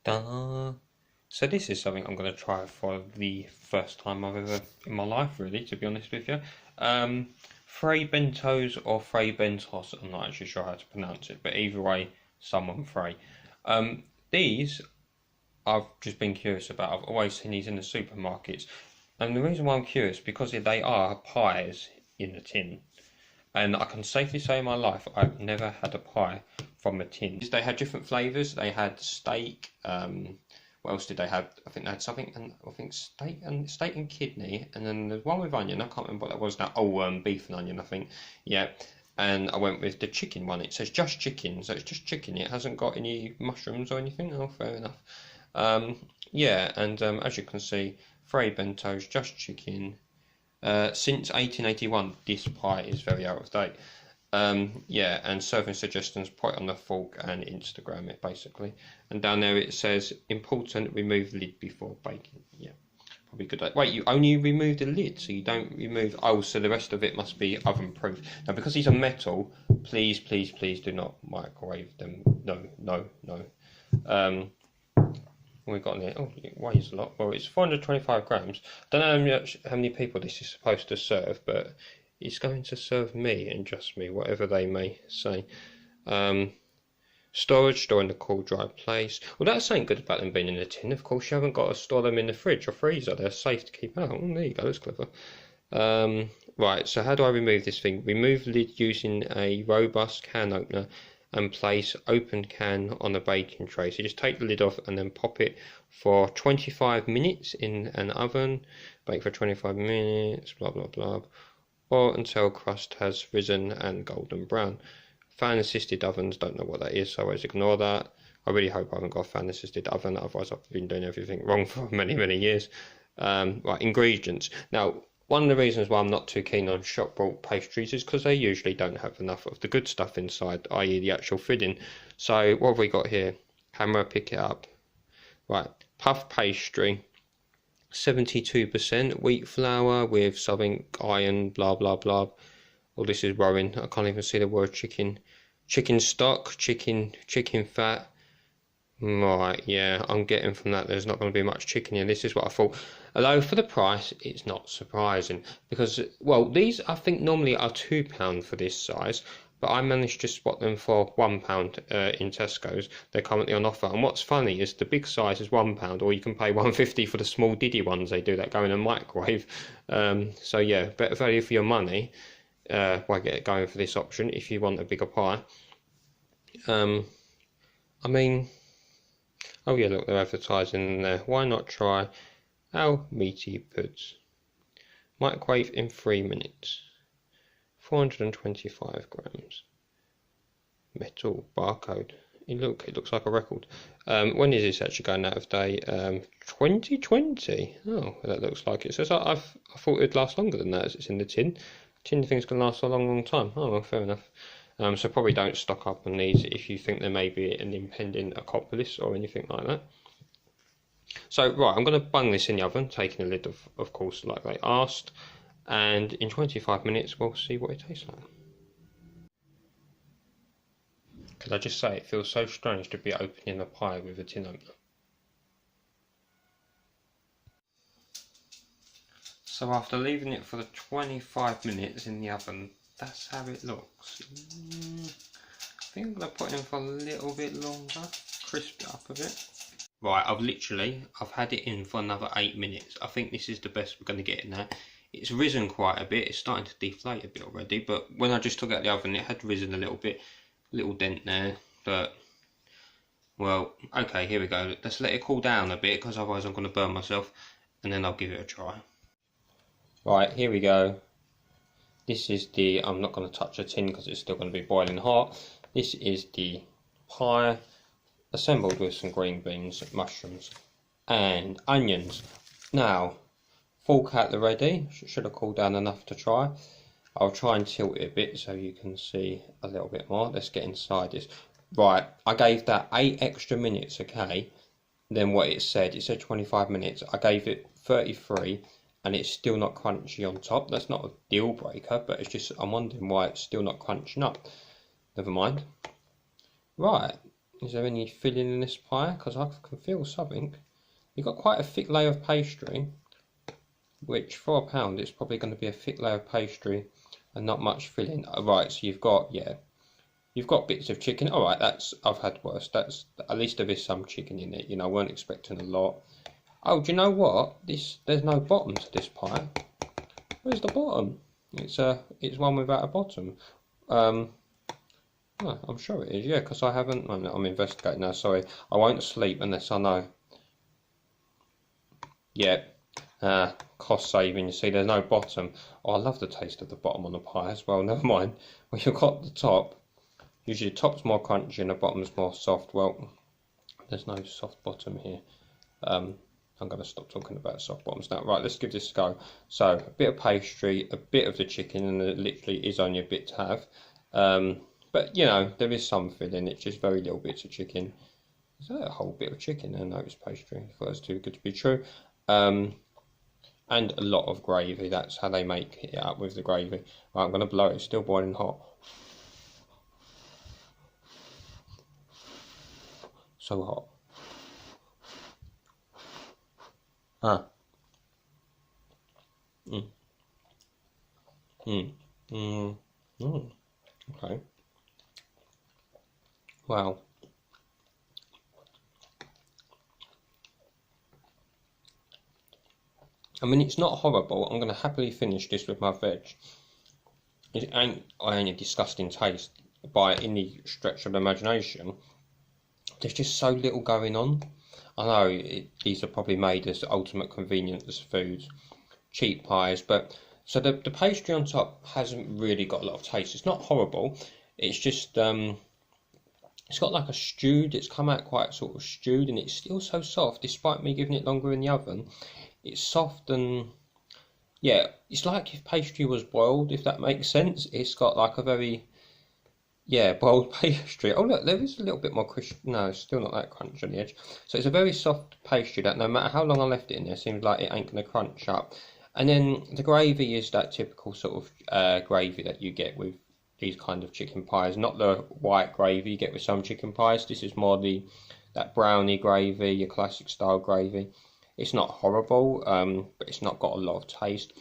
Da. So this is something I'm going to try for the first time I've ever in my life, really, to be honest with you. Fray Bentos or Fray Bentos, I'm not actually sure how to pronounce it, but either way, someone Fray. These I've just been curious about. I've always seen these in the supermarkets, and the reason why I'm curious because they are pies in a tin. And I can safely say in my life I've never had a pie from a tin. They had different flavours. They had steak. What else did they have? I think they had something, and I think steak and kidney, and then there's one with onion. I can't remember what that was now. Oh, beef and onion, I think. Yeah. And I went with the chicken one. It says just chicken, so it's just chicken. It hasn't got any mushrooms or anything. Oh, fair enough. Yeah, and as you can see, Fray Bento's just chicken. Since 1881, this pie is very out of date. Yeah, and serving suggestions, put it on the fork and Instagram it basically. And down there it says, important, remove lid before baking. Yeah, probably good. Wait, you only remove the lid, so you don't remove... Oh, so the rest of it must be oven proof. Now, because these are metal, please, please, please do not microwave them. No, no, no. We've got in it. Oh, it weighs a lot. Well, it's 425 grams. Don't know how many people this is supposed to serve, but it's going to serve me and just me, whatever they may say. Storage, store in the cool, dry place. Well, that's something good about them being in a tin. Of course, you haven't got to store them in the fridge or freezer. They're safe to keep out. Oh, there you go. That's clever. Right, so how do I remove this thing? Remove lid using a robust can opener and place open can on a baking tray. So just take the lid off and then pop it for 25 minutes in an oven. Bake for 25 minutes, blah, blah, blah. Or until crust has risen and golden brown. Fan assisted ovens, don't know what that is, so always ignore that. I really hope I haven't got a fan assisted oven, otherwise I've been doing everything wrong for many, many years. Right, ingredients. Now, one of the reasons why I'm not too keen on shop bought pastries is because they usually don't have enough of the good stuff inside, i.e. the actual filling. So what have we got here? Hammer, pick it up. Right, puff pastry, 72% wheat flour with something iron, blah blah blah. All this is rowing. I can't even see the word chicken. Chicken stock, chicken fat. Right, yeah, I'm getting from that there's not going to be much chicken here. This is what I thought. Although for the price, it's not surprising. Because, well, these I think normally are £2 for this size. But I managed to spot them for £1 in Tesco's. They're currently on offer. And what's funny is the big size is £1, or you can pay £1.50 for the small diddy ones they do that go in a microwave. So yeah, better value for your money. By going for this option if you want a bigger pie. I mean... Oh yeah, look, they're advertising there. Why not try our meaty puds? Microwave in 3 minutes. 425 grams. Metal barcode. It looks like a record. When is this actually going out of date? 2020. Oh, that looks like it. So I thought it'd last longer than that as it's in the tin. Tin things can last a long, long time. Oh, well, fair enough. So probably don't stock up on these if you think there may be an impending apocalypse or anything like that. So, right, I'm going to bung this in the oven, taking the lid off, of course, like they asked. And in 25 minutes, we'll see what it tastes like. Could I just say, it feels so strange to be opening a pie with a tin opener. So after leaving it for the 25 minutes in the oven, that's how it looks. I think I'm going to put it in for a little bit longer, crisp it up a bit. Right, I've had it in for another 8 minutes. I think this is the best we're going to get in there. It's risen quite a bit, it's starting to deflate a bit already, but when I just took it out of the oven it had risen a little bit, little dent there, but, well, okay, here we go. Let's let it cool down a bit, because otherwise I'm going to burn myself, and then I'll give it a try. Right, here we go. This is the, I'm not going to touch the tin because it's still going to be boiling hot. This is the pie, assembled with some green beans, mushrooms and onions. Now, fork at the ready. Should have cooled down enough to try. I'll try and tilt it a bit so you can see a little bit more. Let's get inside this. Right, I gave that 8 extra minutes, okay, than what it said. It said 25 minutes. I gave it 33. And it's still not crunchy on top. That's not a deal breaker, but it's just, I'm wondering why it's still not crunching up. Never mind. Right, Is there any filling in this pie? Because I can feel something. You've got quite a thick layer of pastry, which for £1 it's probably going to be a thick layer of pastry and not much filling. Right, so you've got, yeah, you've got bits of chicken. All right, that's, I've had worse. That's, at least there is some chicken in it. You know, I weren't expecting a lot. Oh, do you know what? There's no bottom to this pie. Where's the bottom? It's one without a bottom. No, I'm sure it is, yeah, because I haven't. I'm investigating now. Sorry, I won't sleep unless I know. Yeah, cost saving. You see, there's no bottom. Oh, I love the taste of the bottom on the pie as well. Never mind. When you've got the top, usually the top's more crunchy and the bottom's more soft. Well, there's no soft bottom here. I'm going to stop talking about soft bottoms now. Right, let's give this a go. So, a bit of pastry, a bit of the chicken, and it literally is only a bit to have. But, you know, there is some filling. It's just very little bits of chicken. Is that a whole bit of chicken there? No, it's pastry. I thought it was too good to be true. And a lot of gravy. That's how they make it up with the gravy. Right, I'm going to blow it. It's still boiling hot. So hot. Ah. Okay. Wow. I mean, it's not horrible. I'm going to happily finish this with my veg. It ain't a disgusting taste by any stretch of the imagination. There's just so little going on. I know these are probably made as ultimate convenience foods, cheap pies, but so the pastry on top hasn't really got a lot of taste. It's not horrible. It's just it's got like a stewed. It's come out quite sort of stewed, and it's still so soft despite me giving it longer in the oven. It's soft and yeah, it's like if pastry was boiled, if that makes sense. It's got like a very, yeah, boiled pastry. Oh look, there is a little bit more crisp. No, it's still not that crunch on the edge. So it's a very soft pastry that no matter how long I left it in there, seems like it ain't going to crunch up. And then the gravy is that typical sort of gravy that you get with these kind of chicken pies. Not the white gravy you get with some chicken pies. This is more that brownie gravy, your classic style gravy. It's not horrible, but it's not got a lot of taste.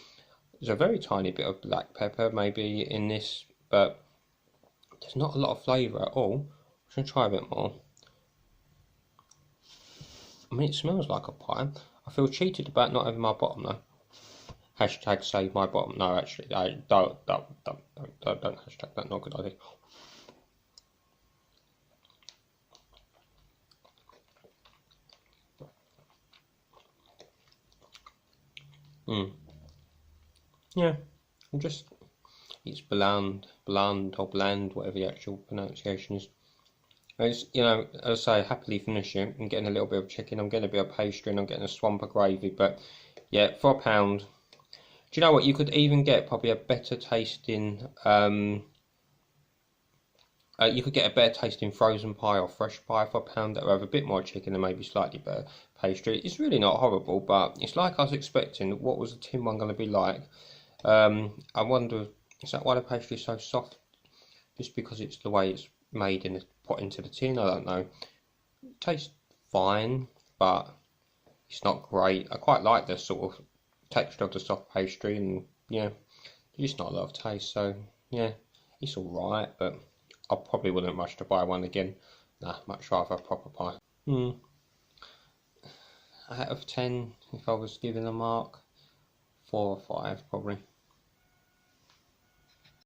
There's a very tiny bit of black pepper maybe in this, but there's not a lot of flavour at all. I'm going to try a bit more. I mean, it smells like a pie. I feel cheated about not having my bottom though. Hashtag save my bottom. No, actually, don't hashtag that. Not a good idea. Yeah, it's bland or bland, whatever the actual pronunciation is. It's, you know, as I say, happily finishing. I'm getting a little bit of chicken. I'm getting a bit of pastry, and I'm getting a swamp of gravy. But yeah, for £1. Do you know what? You could even get probably a better tasting. You could get a better tasting frozen pie or fresh pie for £1 that will have a bit more chicken and maybe slightly better pastry. It's really not horrible, but it's like I was expecting. What was the tin one going to be like? I wonder, is that why the pastry is so soft? Just because it's the way it's made and put into the tin? I don't know. It tastes fine, but it's not great. I quite like the sort of texture of the soft pastry, and yeah, there's just not a lot of taste. So yeah, it's alright, but I probably wouldn't rush to buy one again. Nah, much rather a proper pie. Out of 10, if I was giving a mark, 4 or 5 probably.